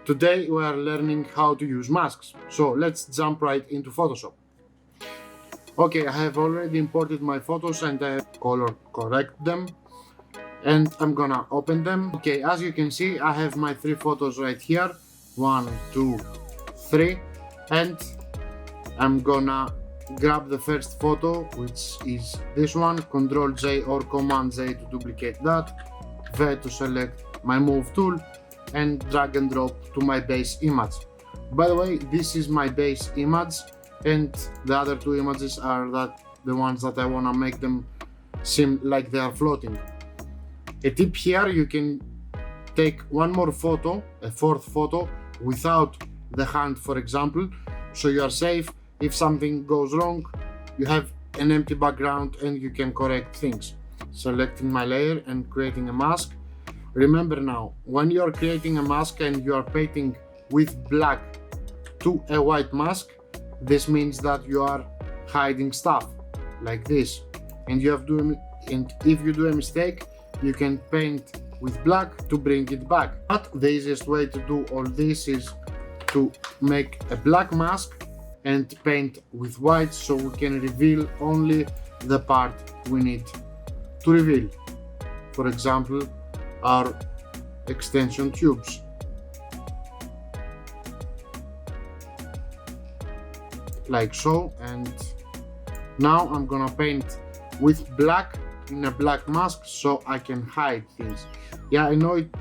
Today we are learning how to use masks, so let's jump right into Photoshop. Okay, I have already imported my photos and I have color correct them, and I'm gonna open them. Okay, as you can see, I have my 3 photos right here, 1, 2, 3, and I'm gonna grab the first photo, which is this one, Ctrl J or Command J to duplicate that, V to select my move tool, and drag and drop to my base image. By the way, this is my base image, and the other 2 images are the ones that I wanna make them seem like they are floating. A tip here, you can take one more photo, a 4th photo, without the hand, for example, so you are safe. If something goes wrong, you have an empty background and you can correct things. Selecting my layer and creating a mask. Remember now, when you are creating a mask and you are painting with black to a white mask, this means that you are hiding stuff like this. And if you do a mistake, you can paint with black to bring it back. But the easiest way to do all this is to make a black mask and paint with white, so we can reveal only the part we need to reveal. For example, our extension tubes. Like so, and now I'm gonna paint with black in a black mask so I can hide things. Yeah, I know it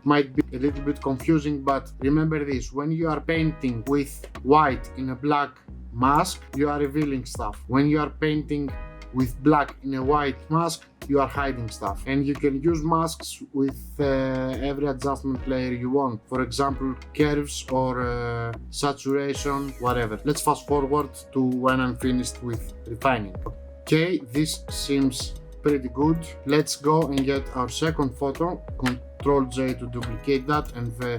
might be a little bit confusing, but remember this: when you are painting with white in a black mask, you are revealing stuff. When you are painting with black in a white mask, you are hiding stuff. And you can use masks with every adjustment layer you want, for example curves or saturation, whatever. Let's fast forward to when I'm finished with refining. Okay, this seems pretty good. Let's go and get our second photo. Ctrl J to duplicate that and V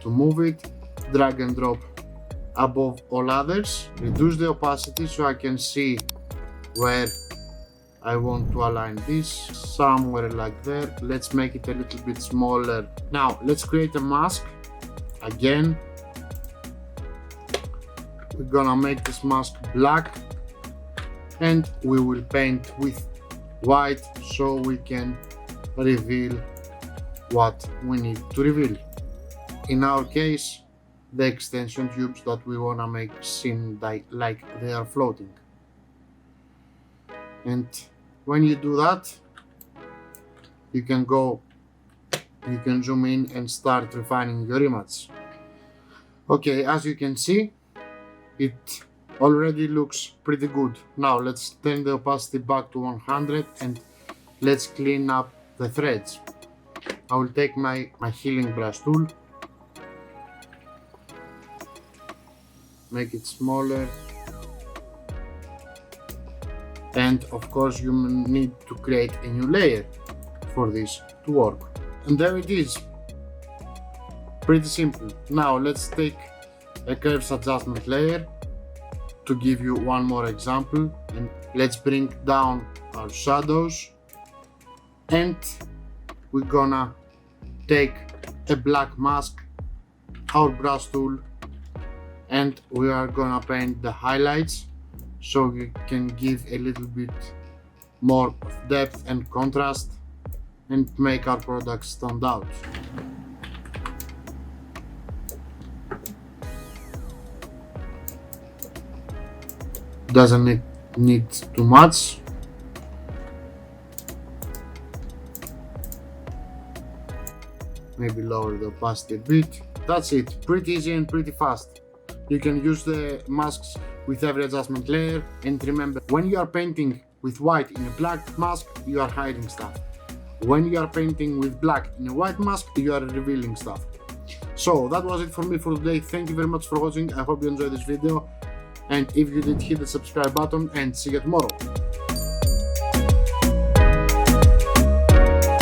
to move it. Drag and drop above all others. Reduce the opacity so I can see where I want to align this, somewhere like there. Let's make it a little bit smaller. Now let's create a mask. Again, we're gonna make this mask black and we will paint with white so we can reveal what we need to reveal. In our case, the extension tubes that we wanna make seem like they are floating. And when you do that, you can zoom in and start refining your image. Okay, as you can see, it already looks pretty good. Now let's turn the opacity back to 100 and let's clean up the threads. I will take my healing brush tool, make it smaller, and of course you need to create a new layer for this to work. And there it is, pretty simple. Now let's take a curves adjustment layer to give you one more example, and let's bring down our shadows, and we're gonna take a black mask, our brush tool, and we are gonna paint the highlights so we can give a little bit more depth and contrast and make our product stand out. Doesn't need too much. Maybe lower the opacity a bit. That's it, pretty easy and pretty fast. You can use the masks with every adjustment layer, and remember, when you are painting with white in a black mask, you are hiding stuff. When you are painting with black in a white mask, you are revealing stuff. So that was it for me for today. Thank you very much for watching. I hope you enjoyed this video, and if you did, hit the subscribe button and see you tomorrow.